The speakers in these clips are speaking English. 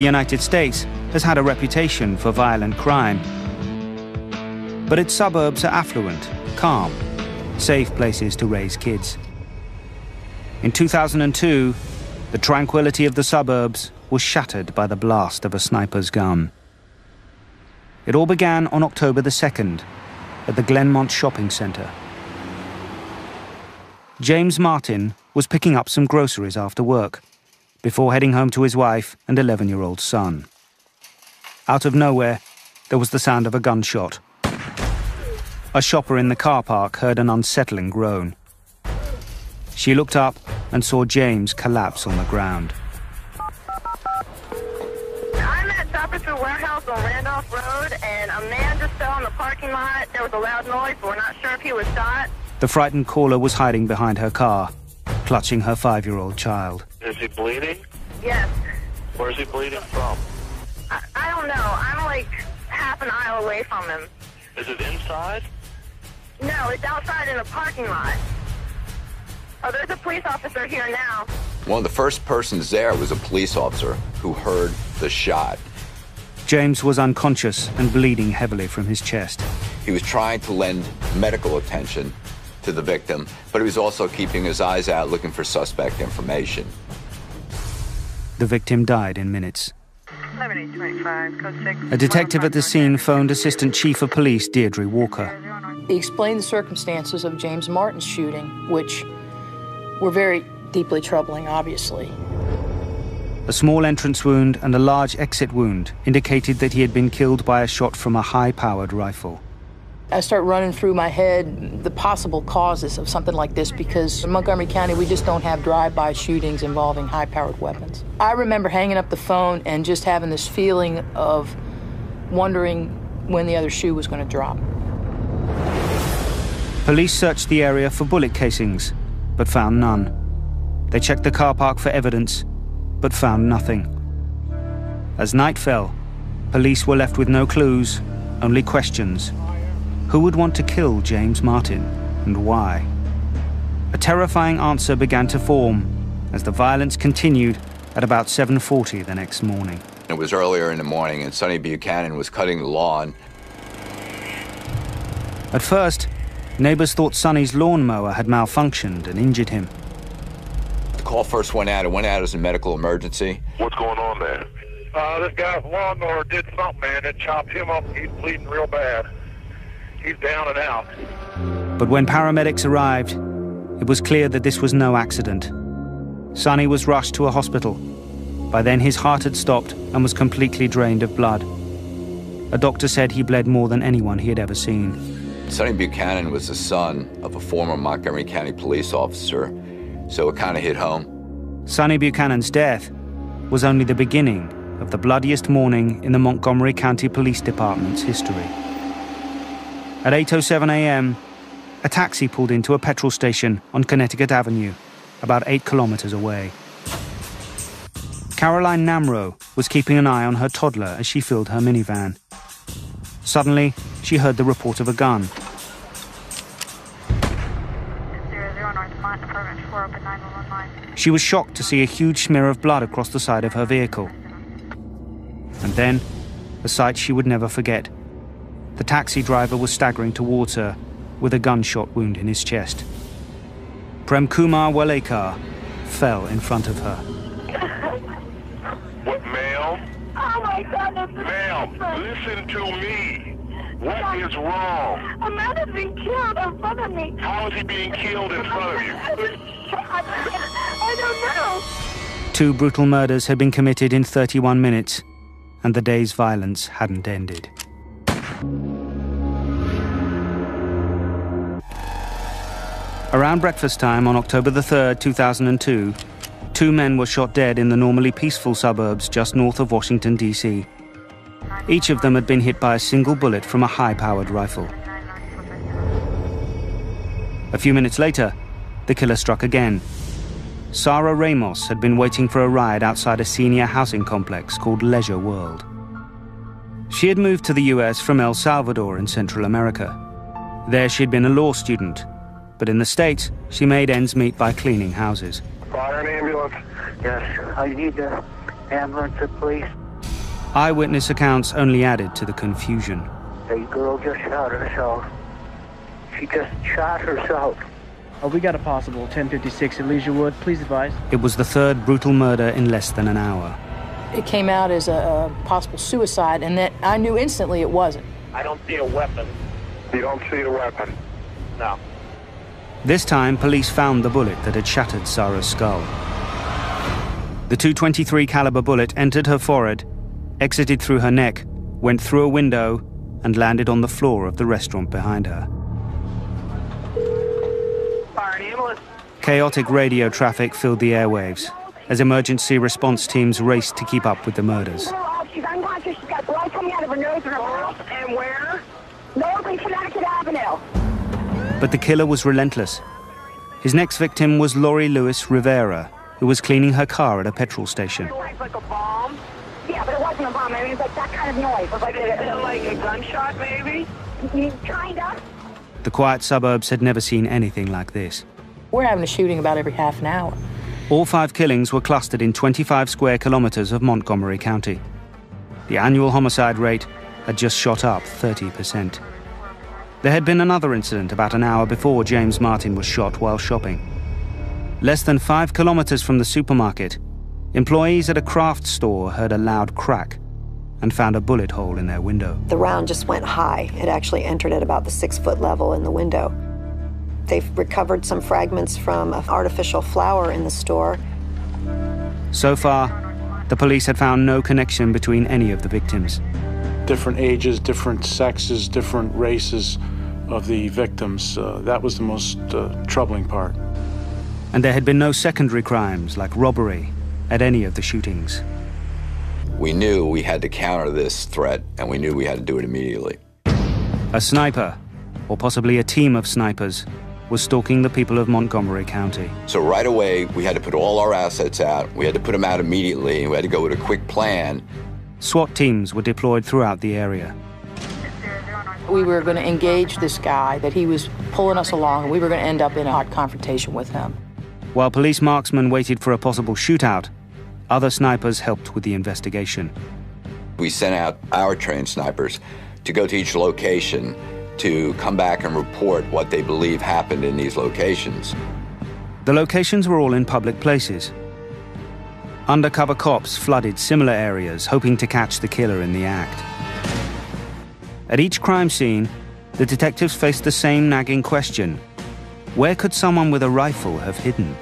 The United States has had a reputation for violent crime. But its suburbs are affluent, calm, safe places to raise kids. In 2002, the tranquility of the suburbs was shattered by the blast of a sniper's gun. It all began on October the 2nd at the Glenmont Shopping Centre. James Martin was picking up some groceries after work before heading home to his wife and 11-year-old son. Out of nowhere, there was the sound of a gunshot. A shopper in the car park heard an unsettling groan. She looked up and saw James collapse on the ground. I'm at Shoppers Warehouse on Randolph Road, and a man just fell in the parking lot. There was a loud noise, but we're not sure if he was shot. The frightened caller was hiding behind her car, clutching her 5-year-old child. Is he bleeding? Yes. Where's he bleeding from? I don't know. I'm like half an aisle away from him. Is it inside? No, it's outside in the parking lot. Oh, there's a police officer here now. One of the first persons there was a police officer who heard the shot. James was unconscious and bleeding heavily from his chest. He was trying to lend medical attention to the victim, but he was also keeping his eyes out looking for suspect information. The victim died in minutes. 7825, code 6. A detective at the scene phoned Assistant Chief of Police Deirdre Walker. He explained the circumstances of James Martin's shooting, which were very deeply troubling, obviously. A small entrance wound and a large exit wound indicated that he had been killed by a shot from a high-powered rifle. I start running through my head the possible causes of something like this, because in Montgomery County, we just don't have drive-by shootings involving high-powered weapons. I remember hanging up the phone and just having this feeling of wondering when the other shoe was going to drop. Police searched the area for bullet casings, but found none. They checked the car park for evidence, but found nothing. As night fell, police were left with no clues, only questions. Who would want to kill James Martin, and why? A terrifying answer began to form as the violence continued at about 7:40 the next morning. It was earlier in the morning, and Sonny Buchanan was cutting the lawn. At first, neighbors thought Sonny's lawnmower had malfunctioned and injured him. The call first went out. It went out as a medical emergency. What's going on there? This guy's lawnmower did something, man. It chopped him up. He's bleeding real bad. He's down and out. But when paramedics arrived, it was clear that this was no accident. Sonny was rushed to a hospital. By then, his heart had stopped and was completely drained of blood. A doctor said he bled more than anyone he had ever seen. Sonny Buchanan was the son of a former Montgomery County police officer, so it kind of hit home. Sonny Buchanan's death was only the beginning of the bloodiest morning in the Montgomery County Police Department's history. At 8:07 a.m., a taxi pulled into a petrol station on Connecticut Avenue, about 8 kilometers away. Caroline Namro was keeping an eye on her toddler as she filled her minivan. Suddenly, she heard the report of a gun. 00 North Mont, apartment 4, open 911. She was shocked to see a huge smear of blood across the side of her vehicle. And then, a sight she would never forget. The taxi driver was staggering towards her with a gunshot wound in his chest. Prem Kumar Walekar fell in front of her. What, ma'am? Oh my God, Ma'am, listen to me. What is wrong? a man has been killed in front of me. How is he being killed in front of you? I don't know. 2 brutal murders had been committed in 31 minutes, and the day's violence hadn't ended. Around breakfast time on October the 3rd, 2002, 2 men were shot dead in the normally peaceful suburbs just north of Washington, D.C. Each of them had been hit by a single bullet from a high-powered rifle. A few minutes later, the killer struck again. Sarah Ramos had been waiting for a ride outside a senior housing complex called Leisure World. She had moved to the US from El Salvador in Central America. There she'd been a law student, but in the States, she made ends meet by cleaning houses. Fire an ambulance. Yes, I need the ambulance, please. Eyewitness accounts only added to the confusion. The girl just shot herself. She just shot herself. We got a possible 1056 at Leisurewood. Please advise. It was the third brutal murder in less than an hour. It came out as a possible suicide, and that I knew instantly it wasn't. I don't see a weapon. You don't see the weapon? No. This time, police found the bullet that had shattered Sarah's skull. The .223 caliber bullet entered her forehead, exited through her neck, went through a window, and landed on the floor of the restaurant behind her. Chaotic radio traffic filled the airwaves as emergency response teams raced to keep up with the murders. She's unconscious. She's got blood coming out of her nose and her mouth. And where? North and Connecticut Avenue. But the killer was relentless. His next victim was Lori Lewis Rivera, who was cleaning her car at a petrol station. Like a bomb? Yeah, but it wasn't a bomb. I mean, it was like that kind of noise. It was like a gunshot, maybe? Kind of. The quiet suburbs had never seen anything like this. We're having a shooting about every half an hour. All 5 killings were clustered in 25 square kilometers of Montgomery County. The annual homicide rate had just shot up 30%. There had been another incident about an hour before James Martin was shot while shopping. Less than 5 kilometers from the supermarket, employees at a craft store heard a loud crack and found a bullet hole in their window. The round just went high. It actually entered at about the 6-foot level in the window. They've recovered some fragments from an artificial flower in the store. So far, the police had found no connection between any of the victims. Different ages, different sexes, different races of the victims. That was the most troubling part. And there had been no secondary crimes like robbery at any of the shootings. We knew we had to counter this threat, and we knew we had to do it immediately. A sniper, or possibly a team of snipers, was stalking the people of Montgomery County. So right away, we had to put all our assets out. We had to put them out immediately, and we had to go with a quick plan. SWAT teams were deployed throughout the area. We were going to engage this guy, that he was pulling us along, and we were going to end up in a hot confrontation with him. While police marksmen waited for a possible shootout, other snipers helped with the investigation. We sent out our trained snipers to go to each location to come back and report what they believe happened in these locations. The locations were all in public places. Undercover cops flooded similar areas, hoping to catch the killer in the act. At each crime scene, the detectives faced the same nagging question: where could someone with a rifle have hidden?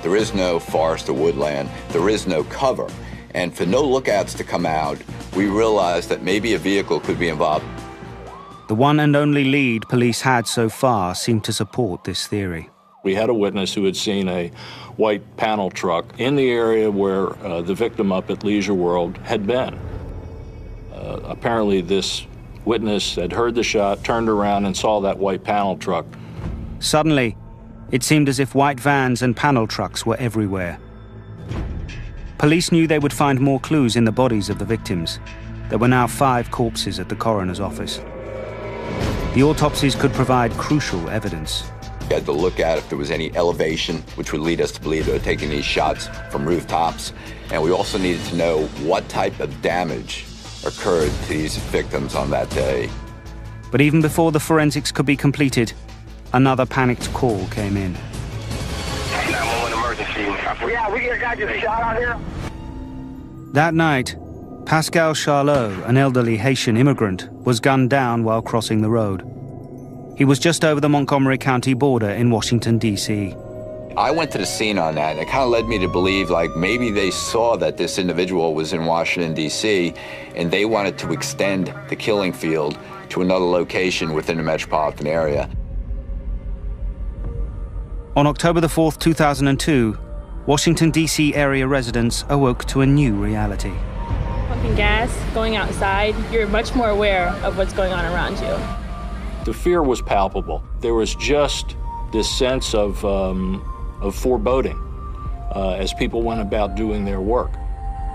There is no forest or woodland. There is no cover. And for no lookouts to come out, we realized that maybe a vehicle could be involved. The one and only lead police had so far seemed to support this theory. We had a witness who had seen a white panel truck in the area where the victim up at Leisure World had been. Apparently this witness had heard the shot, turned around and saw that white panel truck. Suddenly, it seemed as if white vans and panel trucks were everywhere. Police knew they would find more clues in the bodies of the victims. There were now 5 corpses at the coroner's office. The autopsies could provide crucial evidence. We had to look at if there was any elevation, which would lead us to believe they were taking these shots from rooftops. And we also needed to know what type of damage occurred to these victims on that day. But even before the forensics could be completed, another panicked call came in. 911 emergency. Yeah, we got a guy just shot out here. That night, Pascal Charlot, an elderly Haitian immigrant, was gunned down while crossing the road. He was just over the Montgomery County border in Washington, D.C. I went to the scene on that, and it kind of led me to believe like maybe they saw that this individual was in Washington, D.C., and they wanted to extend the killing field to another location within the metropolitan area. On October the 4th, 2002, Washington, D.C. area residents awoke to a new reality. Pumping gas, going outside, you're much more aware of what's going on around you. The fear was palpable. There was just this sense of foreboding as people went about doing their work.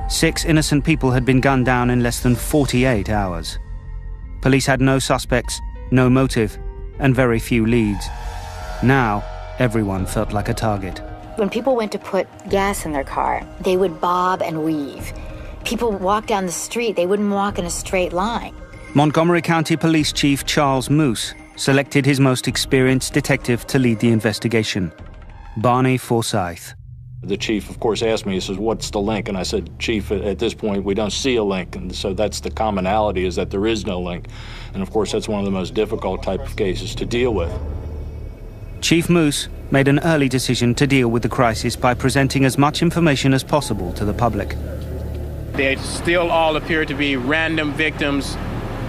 6 innocent people had been gunned down in less than 48 hours. Police had no suspects, no motive, and very few leads. Now, everyone felt like a target. When people went to put gas in their car, they would bob and weave. People walk down the street, they wouldn't walk in a straight line. Montgomery County Police Chief Charles Moose selected his most experienced detective to lead the investigation, Barney Forsyth. The chief, of course, asked me, he says, what's the link? And I said, Chief, at this point, we don't see a link. And so that's the commonality, is that there is no link. And of course, that's one of the most difficult type of cases to deal with. Chief Moose made an early decision to deal with the crisis by presenting as much information as possible to the public. They still all appear to be random victims,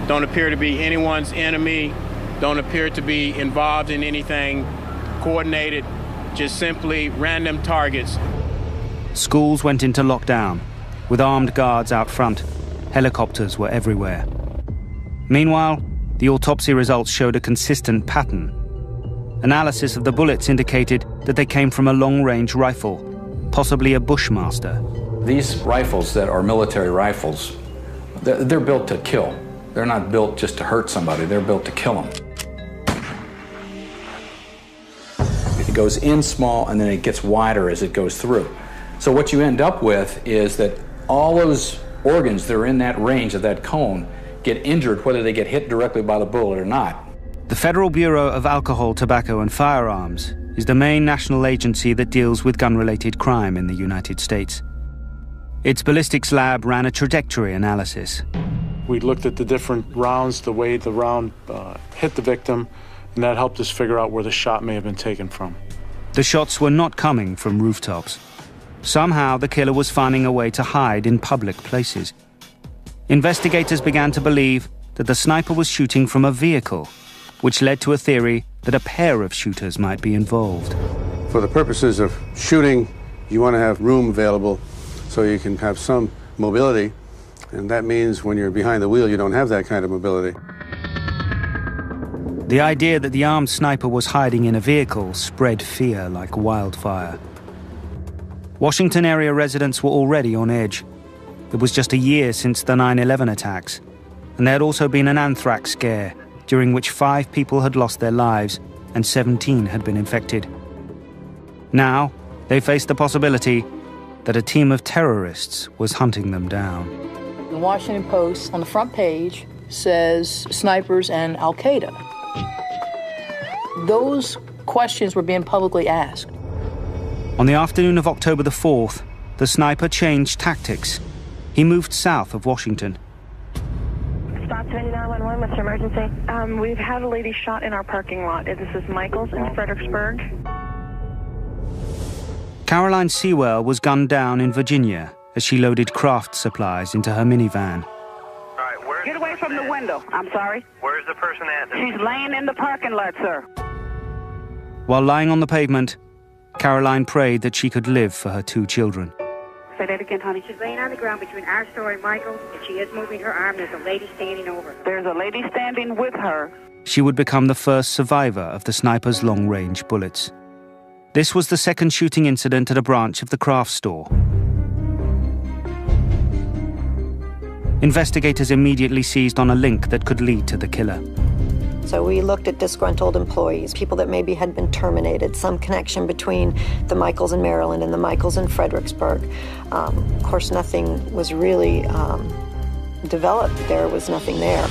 don't appear to be anyone's enemy, don't appear to be involved in anything coordinated, just simply random targets. Schools went into lockdown, with armed guards out front. Helicopters were everywhere. Meanwhile, the autopsy results showed a consistent pattern. Analysis of the bullets indicated that they came from a long-range rifle, possibly a Bushmaster. These rifles that are military rifles, they're built to kill. They're not built just to hurt somebody, they're built to kill them. It goes in small and then it gets wider as it goes through. So what you end up with is that all those organs that are in that range of that cone get injured whether they get hit directly by the bullet or not. The Federal Bureau of Alcohol, Tobacco and Firearms is the main national agency that deals with gun-related crime in the United States. Its ballistics lab ran a trajectory analysis. We looked at the different rounds, the way the round hit the victim, and that helped us figure out where the shot may have been taken from. The shots were not coming from rooftops. Somehow, the killer was finding a way to hide in public places. Investigators began to believe that the sniper was shooting from a vehicle, which led to a theory that a pair of shooters might be involved. For the purposes of shooting, you want to have room available so you can have some mobility, and that means when you're behind the wheel, you don't have that kind of mobility. The idea that the armed sniper was hiding in a vehicle spread fear like wildfire. Washington area residents were already on edge. It was just a year since the 9/11 attacks, and there had also been an anthrax scare, during which 5 people had lost their lives and 17 had been infected. Now, they faced the possibility that a team of terrorists was hunting them down. The Washington Post, on the front page, says snipers and Al-Qaeda. Those questions were being publicly asked. On the afternoon of October the 4th, the sniper changed tactics. He moved south of Washington. Stop 911, what's your emergency? We've had a lady shot in our parking lot. This is Michaels in Fredericksburg. Caroline Sewell was gunned down in Virginia as she loaded craft supplies into her minivan. Get away from the window. I'm sorry. Where's the person at? She's laying in the parking lot, sir. While lying on the pavement, Caroline prayed that she could live for her 2 children. Say that again, honey. She's laying on the ground between our store and Michael's, and she is moving her arm. There's a lady standing over. There's a lady standing with her. She would become the first survivor of the sniper's long-range bullets. This was the second shooting incident at a branch of the craft store. Investigators immediately seized on a link that could lead to the killer. So we looked at disgruntled employees, people that maybe had been terminated, some connection between the Michaels in Maryland and the Michaels in Fredericksburg. Of course, nothing was really developed. There was nothing there.